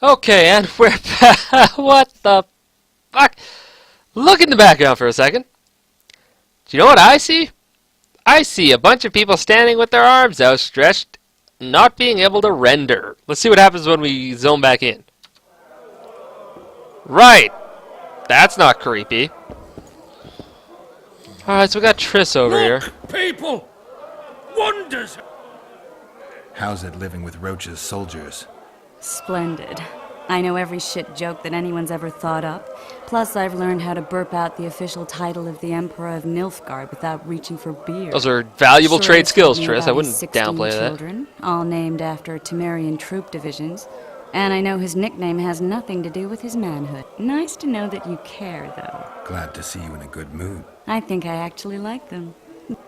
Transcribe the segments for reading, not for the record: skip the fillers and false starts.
Okay, and we're back. What the fuck? Look in the background for a second. Do you know what I see? I see a bunch of people standing with their arms outstretched, not being able to render. Let's see what happens when we zoom back in. Right. That's not creepy. Alright, so we got Triss over here. People! Wonders! How's it living with Roach's soldiers? Splendid. I know every shit joke that anyone's ever thought up. Plus, I've learned how to burp out the official title of the Emperor of Nilfgaard without reaching for beer. Those are valuable trade skills, Triss. I About wouldn't his 16 downplay that. children, all named after Temerian troop divisions. And I know his nickname has nothing to do with his manhood. Nice to know that you care, though. Glad to see you in a good mood. I think I actually like them.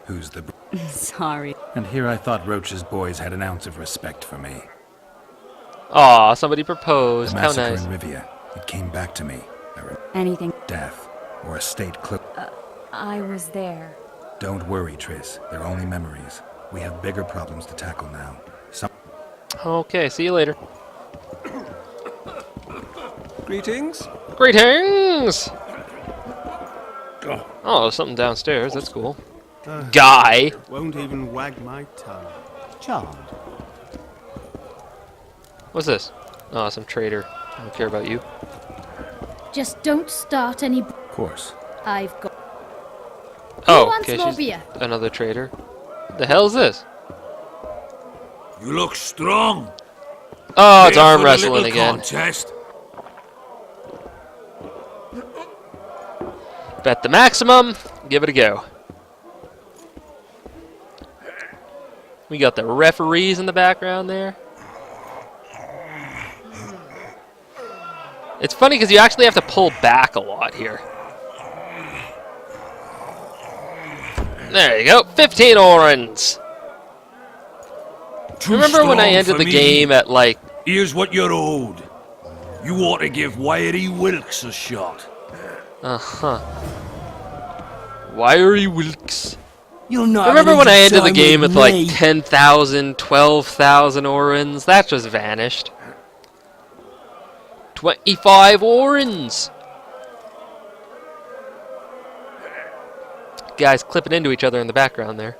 Who's the... Sorry. And here I thought Roach's boys had an ounce of respect for me. Aw, somebody proposed. The How massacre nice. in Rivia. It came back to me. Anything. Death. Or a state clip. I was there. Don't worry, Triss. They're only memories. We have bigger problems to tackle now. Okay, see you later. Greetings. Greetings! Oh, there's something downstairs. That's cool. Guy. Won't even wag my tongue. Charmed. What's this? Oh, some trader. I don't care about you. Just don't start any. Of course. I've got. Oh, wants okay, more she's beer? another trader. The hell is this? You look strong. Oh, it's Here arm for the wrestling little again. Contest. Bet the maximum. Give it a go. We got the referees in the background there. It's funny because you actually have to pull back a lot here. There you go. 15 orange. Remember when I ended the game at like... Here's what you're owed. You ought to give Wiry Wilkes a shot. Uh-huh. Wiry Wilkes. You're not. Remember when I ended the game with like 10,000, 12,000 orans? That just vanished. 25 orans! Guys clipping into each other in the background there.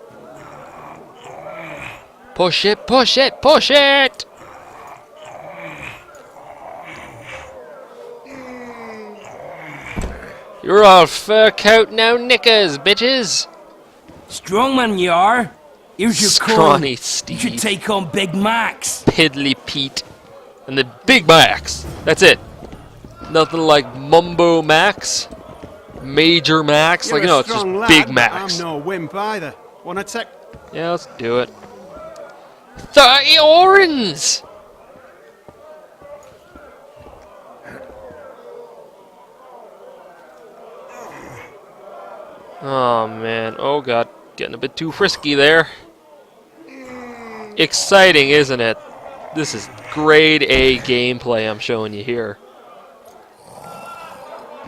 Push it, push it, push it! You're all fur coat, no knickers, bitches! Strong man you are. Here's your Scrawny coin. Steve. You should take on Big Max. Piddly Pete. And the Big Max. That's it. Nothing like Mumbo Max. Major Max. You're like, no, a it's just strong lad, Big but Max. I'm no wimp either. Wanna check? Yeah, let's do it. 30 orans! Oh, man. Oh, God. Getting a bit too frisky there. Exciting, isn't it? This is grade A gameplay I'm showing you here.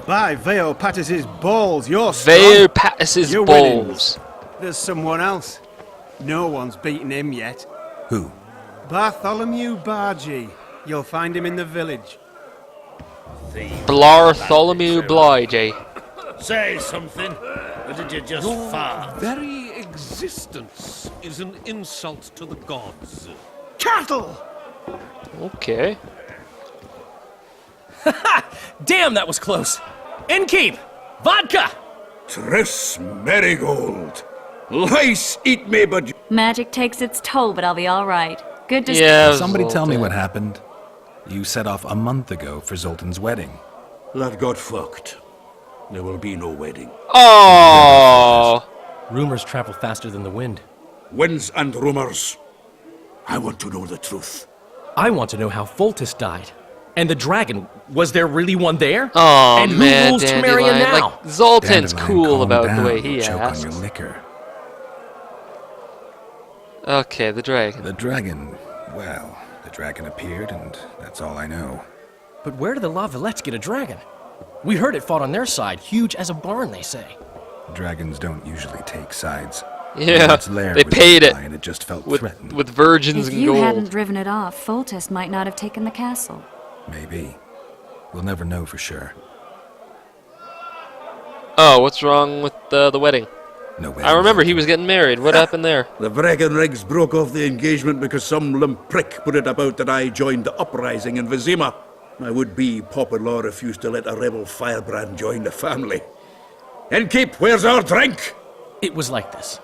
By Veo Pattis's balls, you're strong. Veo Pattis's You're balls. There's someone else. No one's beaten him yet. Who? Bartholomew Bargy. You'll find him in the village. Bartholomew Blige. Say something. Or did you just fart? Very existence is an insult to the gods. Cattle! Okay. Damn, that was close. Innkeep! Vodka! Triss Marigold. Lice eat me, but Magic takes its toll, but I'll be all right. Good to Yeah. Somebody tell me Zoltan. what happened. You set off a month ago for Zoltan's wedding. lad got fucked. There will be no wedding. Oh. Rumors travel faster than the wind. Winds and rumors. I want to know the truth. I want to know how Foltest died. And the dragon, was there really one there? Oh, and who man, rules Temeria Dandelion. now? Like, Zoltan's Dandelion, cool calm about down. the way he Choke asks. on your liquor. Okay, the dragon. The dragon. Well, the dragon appeared, and that's all I know. But where did the La Villettes get a dragon? We heard it fought on their side, huge as a barn, they say. Dragons don't usually take sides. Yeah, Its lair they was paid it nearby, and it just felt with threatened. virgins If and you gold. hadn't driven it off, Foltest might not have taken the castle. Maybe. We'll never know for sure. Oh, what's wrong with the wedding? No way. I remember he was getting married. What happened there? The Breckenrigs broke off the engagement because some limp prick put it about that I joined the uprising in Vizima. My would-be Popper-in-law refused to let a rebel firebrand join the family. Innkeep, where's our drink? It was like this.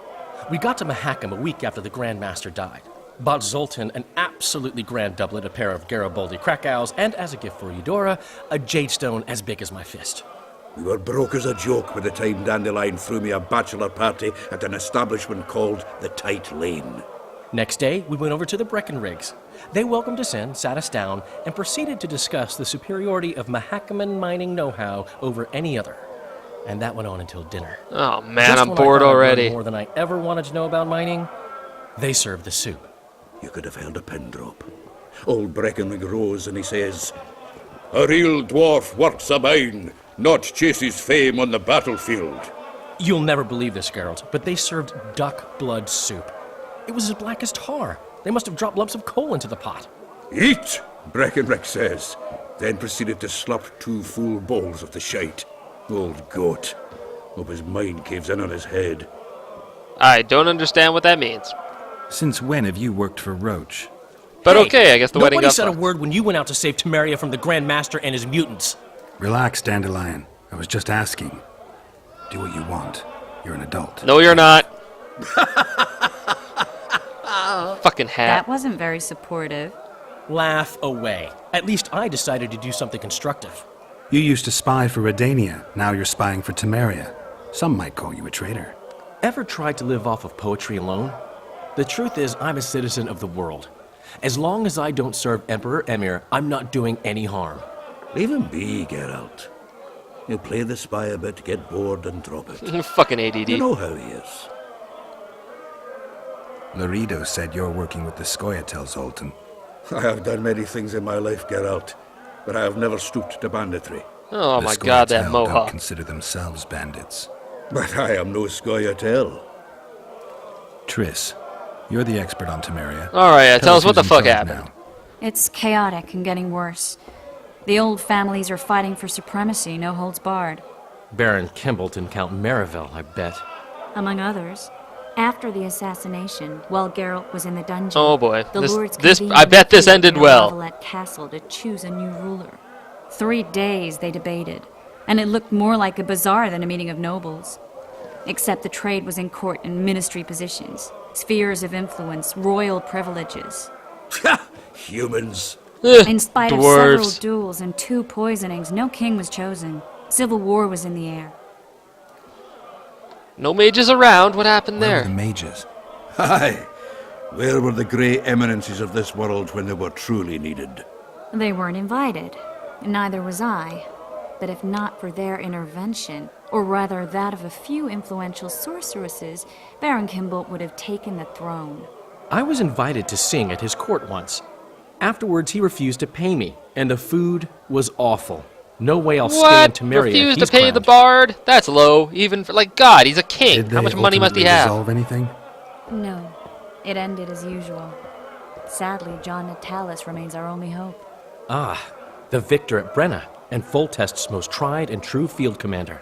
We got to Mahakam a week after the Grand Master died. Bought Zoltan an absolutely grand doublet, a pair of Garibaldi Krakau's, and as a gift for Eudora, a jadestone as big as my fist. We were broke as a joke by the time Dandelion threw me a bachelor party at an establishment called the Tight Lane. Next day, we went over to the Breckenrigs. They welcomed us in, sat us down, and proceeded to discuss the superiority of Mahakaman mining know-how over any other. And that went on until dinner. Oh man, Just I'm when I bored thought I'd learned already. more than I ever wanted to know about mining, they served the soup. You could have held a pin drop. Old Breckenrig rose and he says, "A real dwarf works a mine, not chases fame on the battlefield." You'll never believe this, Geralt, but they served duck blood soup. It was as black as tar. They must have dropped lumps of coal into the pot. "Eat," Breckenrig says, then proceeded to slop 2 full bowls of the shite. Old goat. Hope his mind caves in on his head. I don't understand what that means. Since when have you worked for Roach? But Hey, okay, I guess the wedding nobody got said a fucked. word when you went out to save Temeria from the Grand Master and his mutants. Relax, Dandelion. I was just asking. Do what you want. You're an adult. No, you're not. Fucking hat. That wasn't very supportive. Laugh away. At least I decided to do something constructive. You used to spy for Redania. Now you're spying for Temeria. Some might call you a traitor. Ever tried to live off of poetry alone? The truth is, I'm a citizen of the world. As long as I don't serve Emperor Emir, I'm not doing any harm. Leave him be, Geralt. He'll play the spy a bit, get bored, and drop it. Fucking ADD. You know how he is. Laredo said you're working with the Scoia'tael, Zoltan. I have done many things in my life, Geralt, but I have never stooped to banditry. Oh The my god, that Scoia'tael don't mohawk. consider themselves bandits. But I am no Scoia'tael. Triss, you're the expert on Temeria. Alright, tell us what who's the in fuck charge happened. now. It's chaotic and getting worse. The old families are fighting for supremacy, no holds barred. Baron Kimbolt and Count Marivel, I bet. Among others. After the assassination, while Geralt was in the dungeon, Oh boy, the Lords this convened I bet this in ended near well. Lavalette Castle to choose a new ruler. 3 days they debated, and it looked more like a bazaar than a meeting of nobles. Except the trade was in court and ministry positions, spheres of influence, royal privileges. Humans. In spite of several Dwarves. duels and 2 poisonings, no king was chosen. Civil war was in the air. No mages around. What happened Where were there? the mages? Aye. Where were the grey eminences of this world when they were truly needed? They weren't invited. Neither was I. But if not for their intervention, or rather that of a few influential sorceresses, Baron Kimbolt would have taken the throne. I was invited to sing at his court once. Afterwards, he refused to pay me, and the food was awful. No way I'll stay in What? Temeria if Refused he's to pay the crowned. bard? That's low. Even for, like, God, he's a king. Did How they much money must he ultimately have? resolve anything? No, it ended as usual. Sadly, John Natalis remains our only hope. Ah, the victor at Brenna, and Foltest's most tried and true field commander.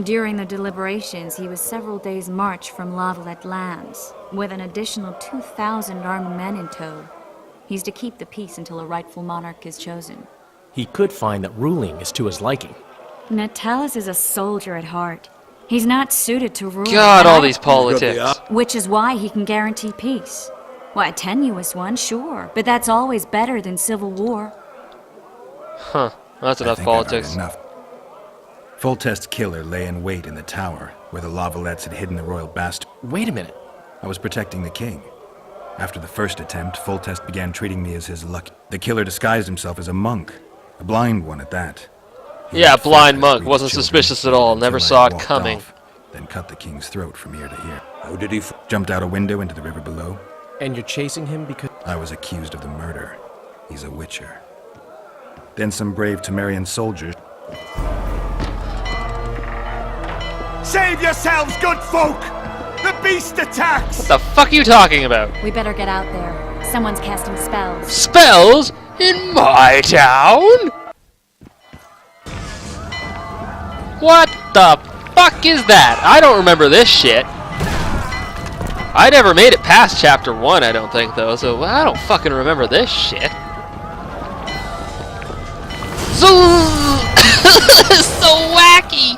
During the deliberations, he was several days' march from Lavalette lands, with an additional 2,000 armed men in tow. He's to keep the peace until a rightful monarch is chosen. He could find that ruling is to his liking. Natalis is a soldier at heart. He's not suited to rule. God, all and these politics. Which is why he can guarantee peace. Why, a tenuous one, sure, but that's always better than civil war. Huh. That's I enough think I've heard politics. enough. Foltest's killer lay in wait in the tower, where the Lavalettes had hidden the royal bastard. Wait a minute. I was protecting the king. After the first attempt, Foltest began treating me as his luck. The killer disguised himself as a monk, a blind one at that. He Yeah, went blind fast, monk. greeted Wasn't children, suspicious at all. until Never I saw it walked coming. off, then cut the king's throat from ear to ear. How did he Jumped out a window into the river below. And you're chasing him because... I was accused of the murder. He's a witcher. Then some brave Temerian soldiers... Save yourselves, good folk! The beast attacks! What the fuck are you talking about? We better get out there. Someone's casting spells. Spells? In my town? What the fuck is that? I don't remember this shit. I never made it past chapter 1, I don't think, though, so I don't fucking remember this shit. So, so wacky!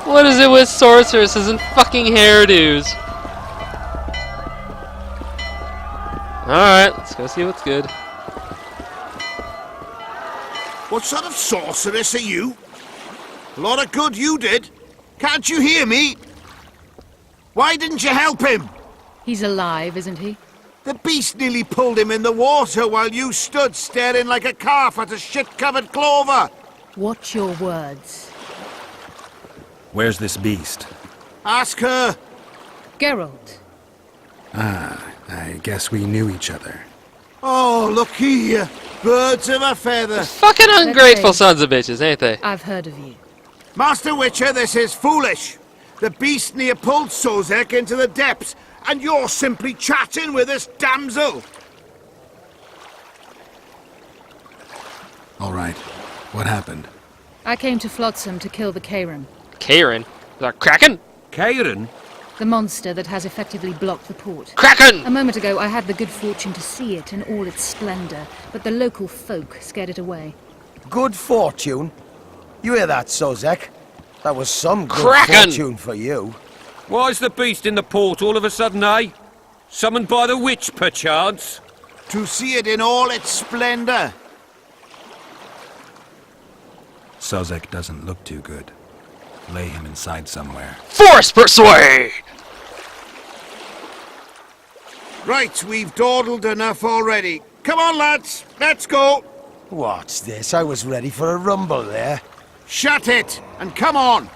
What is it with sorceresses and fucking hairdos? Alright, let's go see what's good. What sort of sorceress are you? A lot of good you did. Can't you hear me? Why didn't you help him? He's alive, isn't he? The beast nearly pulled him in the water while you stood staring like a calf at a shit-covered clover. Watch your words. Where's this beast? Ask her. Geralt. Ah, I guess we knew each other. Oh, look here. Birds of a feather. Fucking ungrateful Okay. sons of bitches, ain't they? I've heard of you. Master Witcher, this is foolish. The beast near pulled Sozek into the depths, and you're simply chatting with this damsel. All right, what happened? I came to Flotsam to kill the Karen, Karen? Is that Kraken? Kieran? the monster that has effectively blocked the port. Kraken! A moment ago, I had the good fortune to see it in all its splendor, but the local folk scared it away. Good fortune? You hear that, Sozek? That was some good Kraken! fortune for you. Why's the beast in the port all of a sudden, eh? Summoned by the witch, perchance? To see it in all its splendor. Sozek doesn't look too good. Lay him inside somewhere. Force persuade! Right, we've dawdled enough already. Come on, lads, let's go. What's this? I was ready for a rumble there. Shut it, and come on.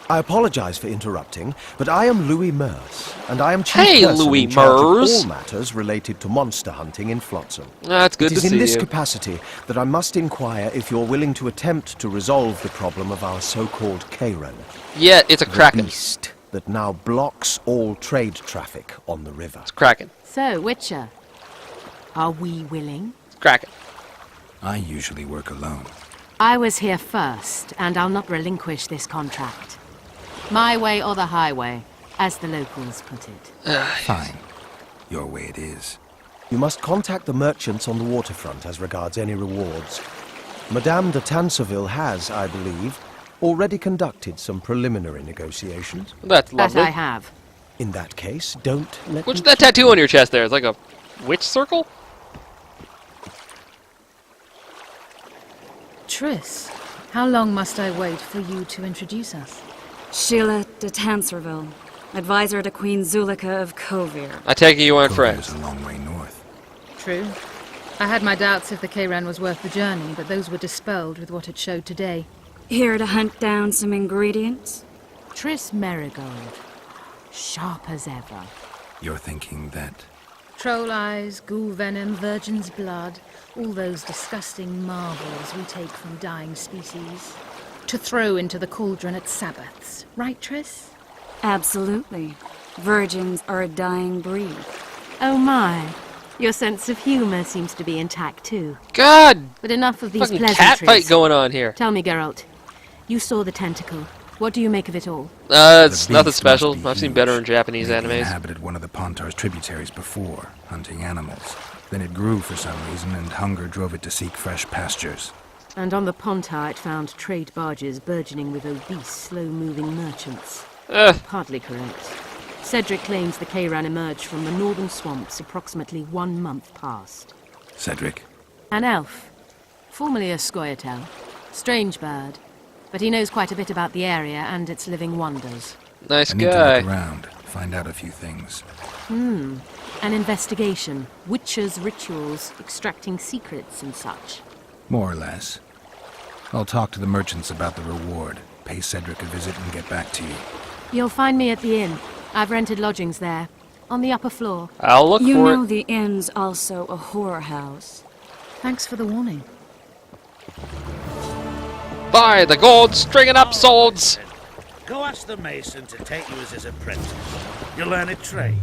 I apologize for interrupting, but I am Louis Merce, and I am chief Hey, person Louis in charge of Merce. all matters related to monster hunting in Flotsam. That's good It to is in see this you. capacity that I must inquire if you're willing to attempt to resolve the problem of our so-called Karen, Yeah, it's a the Kraken. beast that now blocks all trade traffic on the river. It's Kraken. So, Witcher, are we willing? It's Kraken. I usually work alone. I was here first, and I'll not relinquish this contract. My way or the highway, as the locals put it. Fine. Your way it is. You must contact the merchants on the waterfront as regards any rewards. Madame de Tanseville has, I believe, already conducted some preliminary negotiations. That's That lovely. I have. In that case, don't let What's me that tattoo on your chest there? It's like a witch circle? Triss, how long must I wait for you to introduce us? Sheila de Tanserville, advisor to Queen Zulika of Kovir. I take it you aren't Kovir's friends. a long way north. True. I had my doubts if the Karen was worth the journey, but those were dispelled with what it showed today. Here to hunt down some ingredients? Triss Merigold, sharp as ever. You're thinking that... Troll eyes, ghoul venom, virgin's blood, all those disgusting marvels we take from dying species, to throw into the cauldron at Sabbaths. Right, Triss? Absolutely. Virgins are a dying breed. Oh my, your sense of humor seems to be intact too. God! But enough of these Fucking pleasantries. cat fight going on here. Tell me, Geralt, you saw the tentacle. What do you make of it all? It's The nothing beast special. must be I've seen huge. better in Japanese Maybe animes. inhabited one of the Pontar's tributaries before, hunting animals. Then it grew for some reason, and hunger drove it to seek fresh pastures. And on the Pontar it found trade barges burgeoning with obese, slow-moving merchants. Hardly correct. Cedric claims the Kayran emerged from the northern swamps approximately 1 month past. Cedric? An elf, formerly a Scoia'tael. Strange bird, but he knows quite a bit about the area and its living wonders. Nice I need to guy. look around, find out a few things. An investigation. Witches' rituals, extracting secrets and such. More or less. I'll talk to the merchants about the reward, pay Cedric a visit, and get back to you. You'll find me at the inn. I've rented lodgings there, on the upper floor. I'll look You for know it. the inn's also a whorehouse. Thanks for the warning. Buy the gold stringing up swords! Go ask the mason to take you as his apprentice. You'll learn a trade.